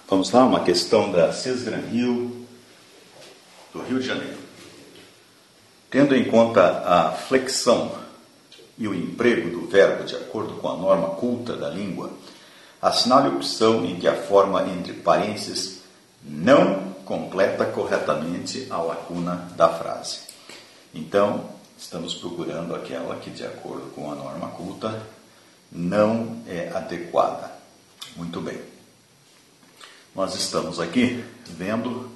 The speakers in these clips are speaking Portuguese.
Vamos lá, uma questão da Cesgran Hill, do Rio de Janeiro. Tendo em conta a flexão e o emprego do verbo de acordo com a norma culta da língua, assinale a opção em que a forma entre parênteses não completa corretamente a lacuna da frase. Então, estamos procurando aquela que, de acordo com a norma culta, não é adequada. Muito bem. Nós estamos aqui vendo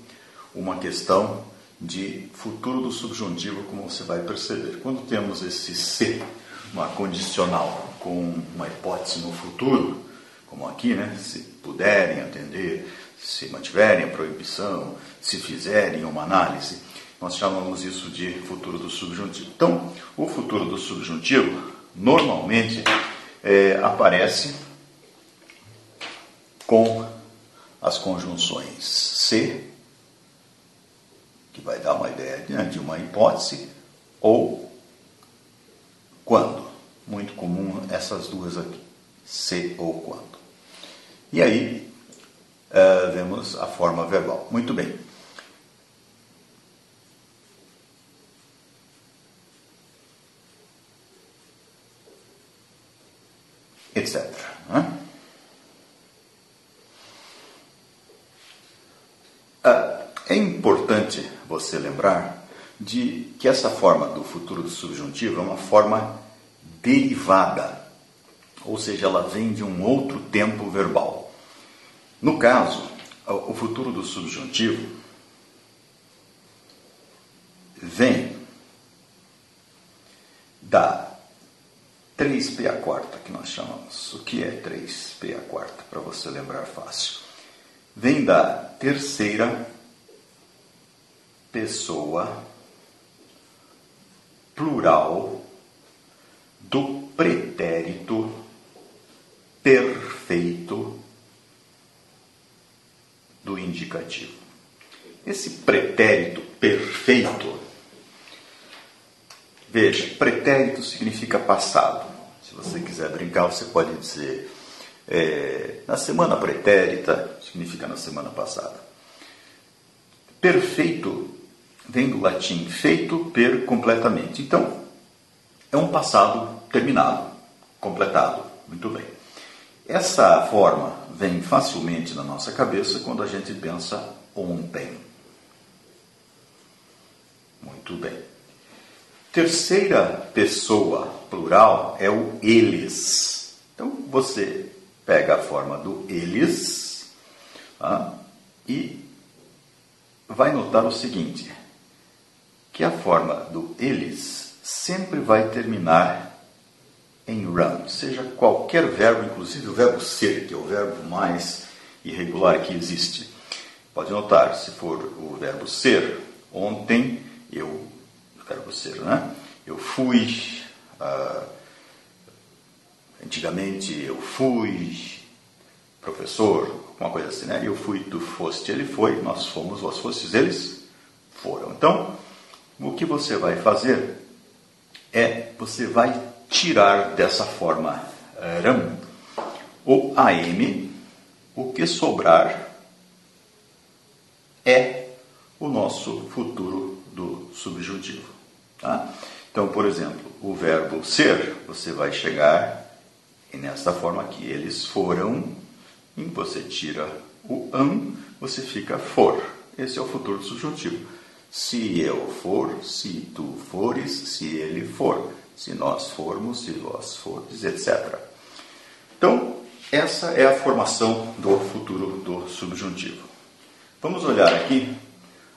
uma questão de futuro do subjuntivo, como você vai perceber. Quando temos esse se, uma condicional com uma hipótese no futuro, como aqui, né? Se puderem atender, se mantiverem a proibição, se fizerem uma análise, nós chamamos isso de futuro do subjuntivo. Então, o futuro do subjuntivo normalmente aparece com as conjunções se, que vai dar uma ideia de uma hipótese, ou quando. Muito comum essas duas aqui, se ou quando. E aí, vemos a forma verbal. Muito bem. Etc. É importante você lembrar de que essa forma do futuro do subjuntivo é uma forma derivada, ou seja, ela vem de um outro tempo verbal. No caso, o futuro do subjuntivo vem da 3p a quarta, que nós chamamos. O que é 3p a quarta, para você lembrar fácil? Vem da terceira pessoa plural do pretérito perfeito do indicativo. Esse pretérito perfeito, veja, pretérito significa passado. Se você quiser brincar, você pode dizer na semana pretérita, significa na semana passada. Perfeito vem do latim feito per completamente. Então, é um passado terminado, completado. Muito bem. Essa forma vem facilmente na nossa cabeça quando a gente pensa ontem. Muito bem. Terceira pessoa plural é o eles. Então, você pega a forma do eles e vai notar o seguinte, que a forma do eles sempre vai terminar em run, seja qualquer verbo, inclusive o verbo ser, que é o verbo mais irregular que existe. Pode notar, se for o verbo ser, ontem eu, verbo ser, né? Eu fui, antigamente eu fui professor, uma coisa assim, né? Eu fui, tu foste, ele foi, nós fomos, vós fostes, eles foram. Então, o que você vai fazer você vai tirar dessa forma ram o am, o que sobrar é o nosso futuro do subjuntivo. Tá? Então, por exemplo, o verbo ser, você vai chegar nessa forma aqui, eles foram, e você tira o você fica for. Esse é o futuro do subjuntivo. Se eu for, se tu fores, se ele for, se nós formos, se vós fordes, etc. Então, essa é a formação do futuro do subjuntivo. Vamos olhar aqui.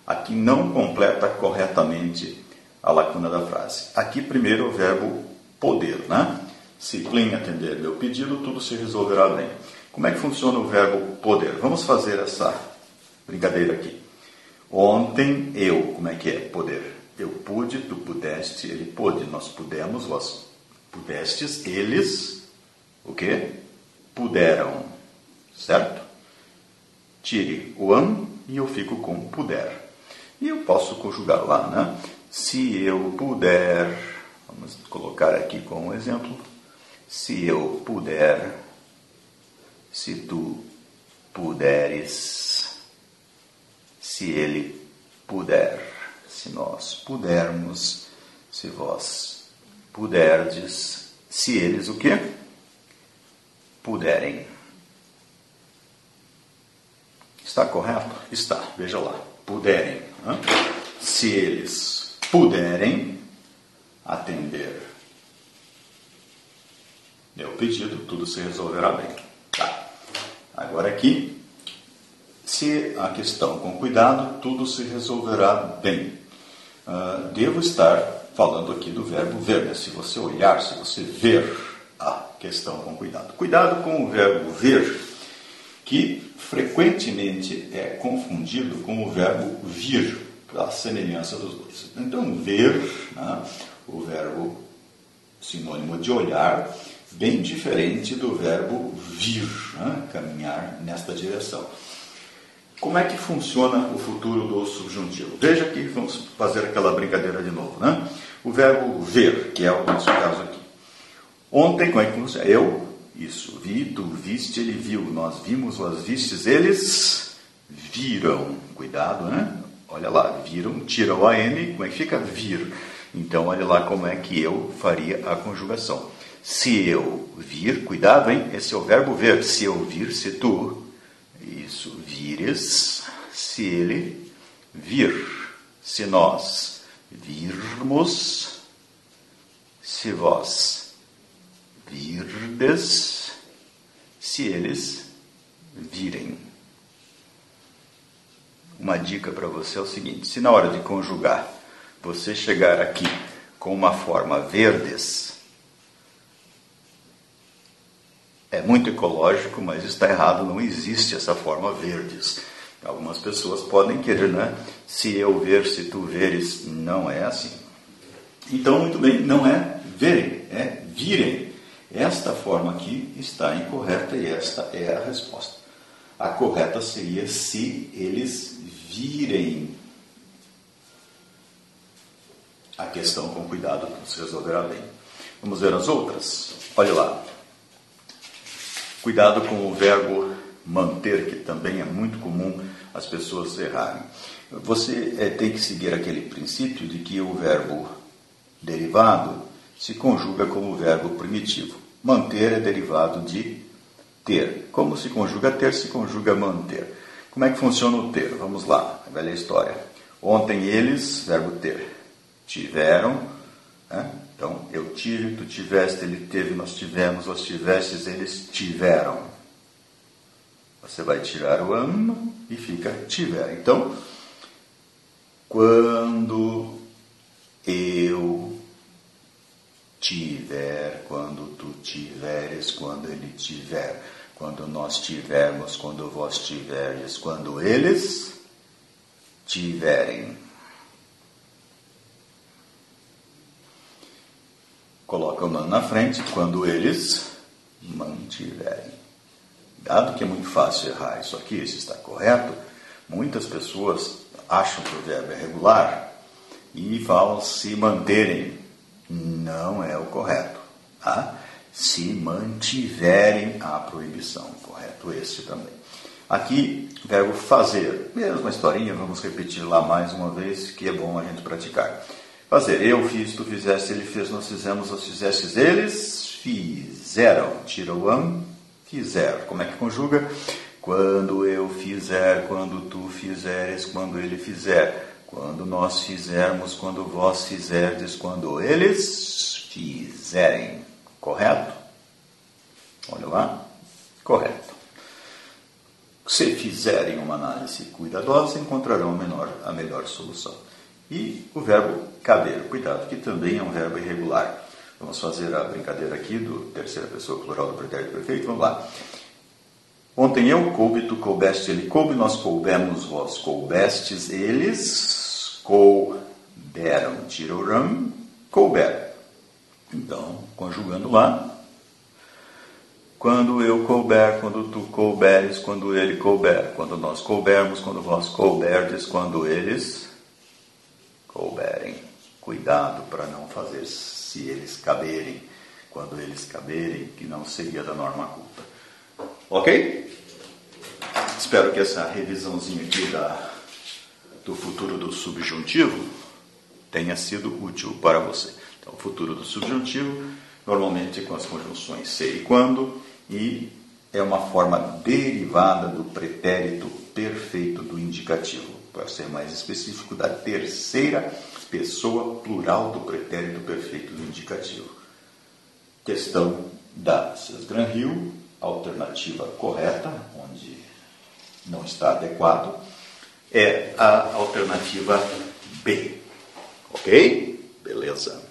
Aqui não completa corretamente a lacuna da frase. Aqui primeiro o verbo poder, né? Se Plin atender meu pedido, tudo se resolverá bem. Como é que funciona o verbo poder? Vamos fazer essa brincadeira aqui. Ontem eu, como é que é poder? Eu pude, tu pudeste, ele pôde, nós pudemos, vós pudestes, eles, o quê? Puderam, certo? Tire o e eu fico com puder. E eu posso conjugar lá, né? Se eu puder, vamos colocar aqui como exemplo, se eu puder, se tu puderes, se ele puder, se nós pudermos, se vós puderdes, se eles o quê? Puderem. Está correto? Está, veja lá, puderem. Né? Se eles puderem atender meu pedido, tudo se resolverá bem. Tá. Agora aqui, se a questão com cuidado, tudo se resolverá bem. Devo estar falando aqui do verbo ver, né? Se você olhar, se você ver a questão com cuidado. Cuidado com o verbo ver, que frequentemente é confundido com o verbo vir, a semelhança dos dois. Então, ver, né? O verbo sinônimo de olhar, bem diferente do verbo vir, né? Caminhar nesta direção. Como é que funciona o futuro do subjuntivo? Veja aqui, vamos fazer aquela brincadeira de novo, né? O verbo ver, que é o nosso caso aqui. Ontem, como é que funciona? Eu, isso, vi, tu viste, ele viu, nós vimos, vós vistes, eles viram. Cuidado, né? Olha lá, viram, tira o AM, como é que fica? Vir. Então, olha lá como é que eu faria a conjugação. Se eu vir, cuidado, hein? Esse é o verbo ver. Se eu vir, se tu, isso, vires, se ele vir. Se nós virmos, se vós virdes, se eles virem. Uma dica para você é o seguinte: se na hora de conjugar você chegar aqui com uma forma verdes, é muito ecológico, mas está errado, não existe essa forma verdes. Algumas pessoas podem querer, né? Se eu ver, se tu veres, não é assim. Então, muito bem, não é verem, é virem. Esta forma aqui está incorreta e esta é a resposta. A correta seria se eles virem. A questão com cuidado, tudo se resolverá bem. Vamos ver as outras? Olha lá. Cuidado com o verbo manter, que também é muito comum as pessoas errarem. Você tem que seguir aquele princípio de que o verbo derivado se conjuga como verbo primitivo. Manter é derivado de ter. Como se conjuga ter, se conjuga manter. Como é que funciona o ter? Vamos lá, a velha história. Ontem eles, verbo ter, tiveram, né? Então, eu tive, tu tiveste, ele teve, nós tivemos, vós tivestes, eles tiveram. Você vai tirar o am e fica tiver. Então, quando eu tiver, quando tu tiveres, quando ele tiver, quando nós tivermos, quando vós tiveres, quando eles tiverem. Coloca o man na frente, quando eles mantiverem. Dado que é muito fácil errar isso aqui, isso está correto, muitas pessoas acham que o verbo é regular e falam se manterem. Não é o correto. Tá? Se mantiverem a proibição. Correto esse também. Aqui, verbo fazer. Mesma historinha, vamos repetir lá mais uma vez, que é bom a gente praticar. Fazer. Eu fiz, tu fizeste, ele fez, nós fizemos, nós fizestes, eles fizeram. Tira o am, fizer. Como é que conjuga? Quando eu fizer, quando tu fizeres, quando ele fizer. Quando nós fizermos, quando vós fizerdes, quando eles fizerem. Correto? Olha lá. Correto. Se fizerem uma análise cuidadosa, encontrarão a melhor solução. E o verbo caber. Cuidado, que também é um verbo irregular. Vamos fazer a brincadeira aqui do terceira pessoa plural do pretérito perfeito. Vamos lá. Ontem eu coube, tu coubeste, ele coube, nós coubemos, vós coubestes, eles couberam. Tira o ram, couberam. Então, conjugando lá. Quando eu couber, quando tu couberes, quando ele couber. Quando nós coubermos, quando vós couberdes, quando eles couberem. Cuidado para não fazer se eles caberem. Quando eles caberem, que não seria da norma culta. Ok? Espero que essa revisãozinha aqui do futuro do subjuntivo tenha sido útil para você. Então, o futuro do subjuntivo, normalmente com as conjunções ser e quando, e é uma forma derivada do pretérito perfeito do indicativo. Para ser mais específico, da terceira pessoa plural do pretérito perfeito do indicativo. Questão da Cesgran-Hill, alternativa correta, onde não está adequado, é a alternativa B. Ok? Beleza.